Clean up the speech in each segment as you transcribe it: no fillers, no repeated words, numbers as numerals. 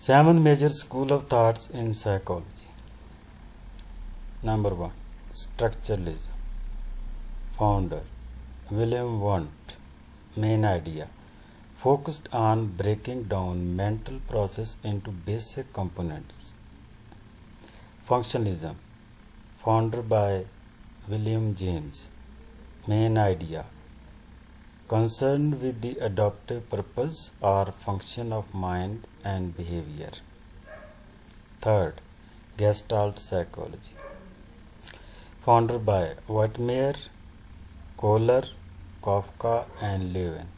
7 major school of thoughts in psychology. Number 1. Structuralism. Founder William Wundt. Main idea focused on breaking down mental process into basic components. Functionalism. Founder by William James. Main idea concerned with the adaptive purpose or function of mind and behavior. Third, Gestalt Psychology. Founder by Whitmer, Kohler, Kafka and Levin.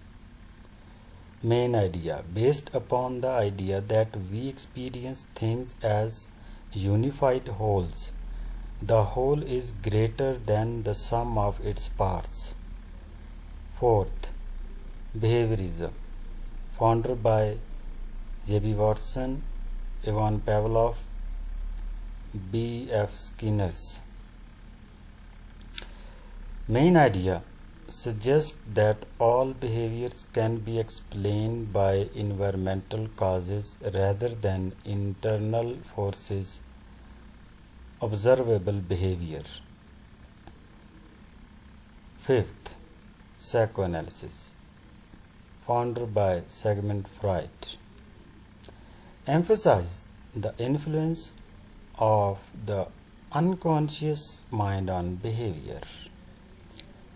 Main idea based upon the idea that we experience things as unified wholes. The whole is greater than the sum of its parts. Fourth, Behaviorism. Founder by J.B. Watson, Ivan Pavlov, B.F. Skinner. Main idea suggests that all behaviors can be explained by environmental causes rather than internal forces. Observable behavior. Fifth, Psychoanalysis. Founder by Sigmund Freud. Emphasize the influence of the unconscious mind on behavior.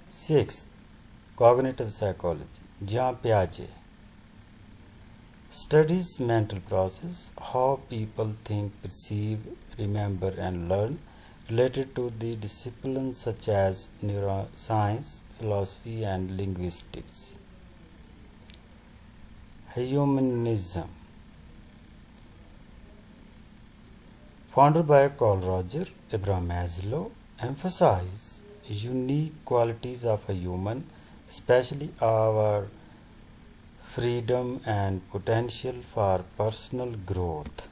Sixth, Cognitive Psychology. Jean Piaget studies mental process, how people think, perceive, remember and learn, related to the disciplines such as neuroscience, philosophy and linguistics. Humanism. Founded by Carl Roger, Abraham Maslow, emphasize unique qualities of a human, especially our freedom and potential for personal growth.